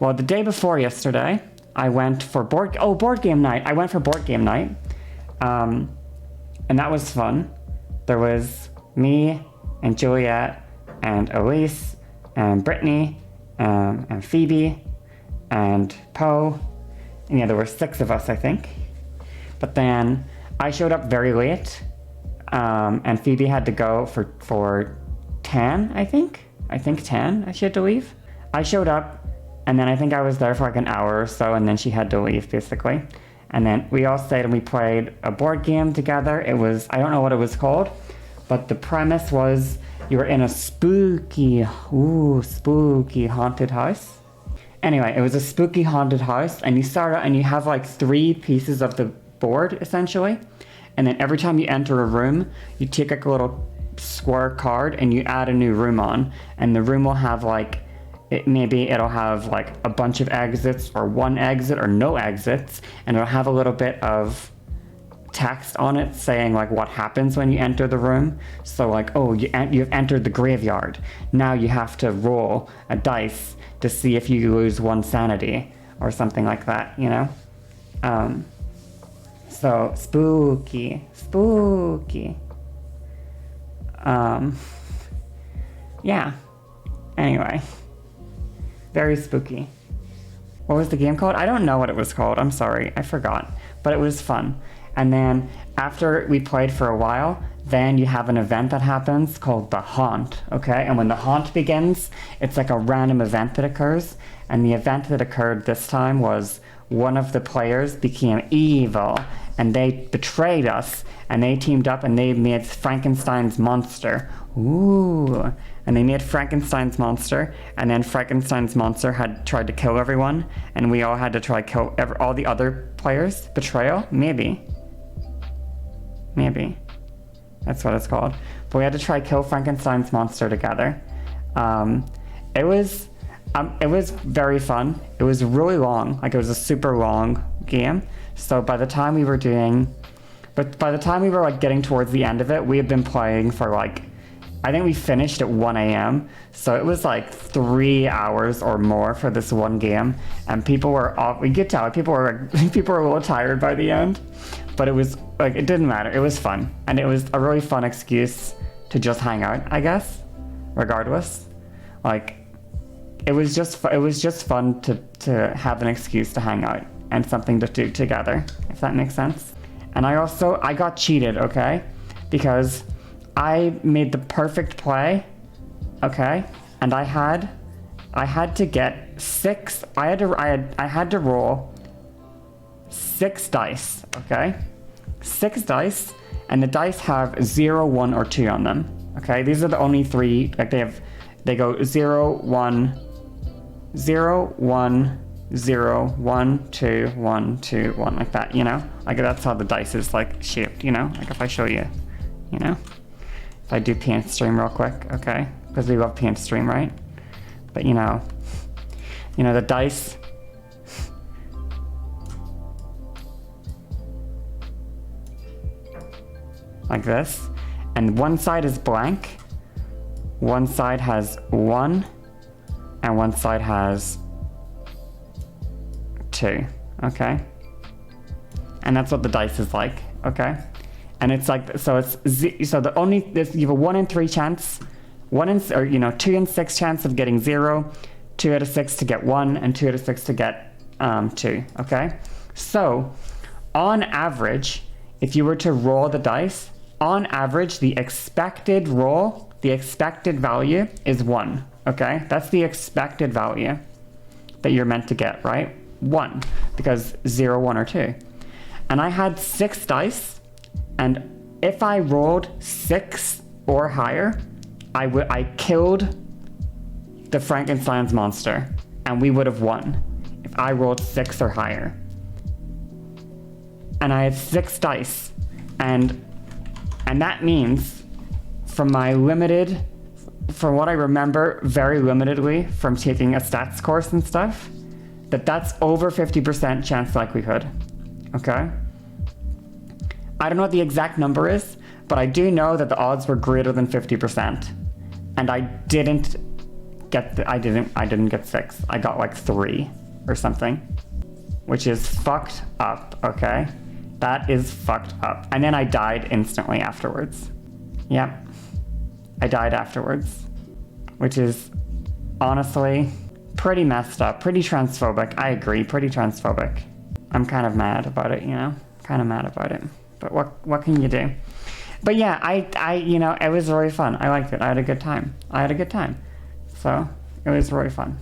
Well, the day before yesterday, I went for board game night. I went for board game night, and that was fun. There was me and Juliet and Elise and Brittany and Phoebe and Poe. And yeah, there were 6 of us, I think. But then I showed up very late, and Phoebe had to go for 10, I think. I think 10, she had to leave. I showed up, and then I think I was there for like an hour or so, and then she had to leave, basically. And then we all stayed and we played a board game together. It was, I don't know what it was called, but the premise was you were in a spooky haunted house. Anyway, it was a spooky haunted house, and you start out and you have like 3 pieces of the board, essentially. And then every time you enter a room, you take like a little square card and you add a new room on. And the room will have like, it'll have like a bunch of exits or 1 exit or no exits. And it'll have a little bit of text on it saying like what happens when you enter the room. So like, oh, you've entered the graveyard. Now you have to roll a dice to see if you lose 1 sanity or something like that, you know? So spooky. Yeah. Anyway. Very spooky. What was the game called? I don't know what it was called. I'm sorry. I forgot. But it was fun. And then after we played for a while, then you have an event that happens called the haunt, okay? And when the haunt begins, it's like a random event that occurs. And the event that occurred this time was one of the players became evil, and they betrayed us, and they teamed up and they made Frankenstein's monster. Ooh. And they made Frankenstein's monster, and then Frankenstein's monster had tried to kill everyone, and we all had to try kill all the other players. Betrayal? Maybe. That's what it's called. But we had to try kill Frankenstein's monster together. It was very fun. It was really long. Like, it was a super long game. So by the time we were like getting towards the end of it, we had been playing for like, I think we finished at 1 a.m. So it was like 3 hours or more for this one game. And people were we could tell people were a little tired by the end. But it was like, it didn't matter. It was fun. And it was a really fun excuse to just hang out, I guess. Regardless. Like, it was just fun to have an excuse to hang out and something to do together, if that makes sense. And I got cheated, okay? Because I made the perfect play, okay? And I had to get 6. I had to roll 6 dice, okay? 6 dice, and the dice have 0, 1, or 2 on them. Okay, these are the only 3. Like they go 0, 1, 0, 1, 0, 1, 2, 1, 2, 1, like that, you know? Like, that's how the dice is like shaped, you know? Like, if I show you, you know? If I do paint stream real quick, okay? Because we love paint stream, right? But you know, the dice, like this, and one side is blank, one side has 1, and one side has 2, okay? And that's what the dice is like, okay? And it's like, so you have a 1 in 3 chance, 2 in 6 chance of getting 0, 2 out of 6 to get 1, and 2 out of 6 to get 2, okay? So, on average, if you were to roll the dice, on average, the expected value is 1, okay? That's the expected value that you're meant to get, right? 1, because 0, 1, or 2. And I had 6 dice, and if I rolled 6 or higher, I killed the Frankenstein's monster, and we would have won if I rolled 6 or higher. And I had 6 dice, and that means, from what I remember very limitedly from taking a stats course and stuff, that's over 50% chance likelihood, okay? I don't know what the exact number is, but I do know that the odds were greater than 50%. And I didn't I didn't get 6. I got like 3 or something, which is fucked up, okay? That is fucked up. And then I died instantly afterwards. Yep. I died afterwards, which is honestly pretty messed up, pretty transphobic. I agree, pretty transphobic. I'm kind of mad about it, you know? Kind of mad about it. But what can you do? But yeah, I it was really fun. I liked it. I had a good time. So, it was really fun.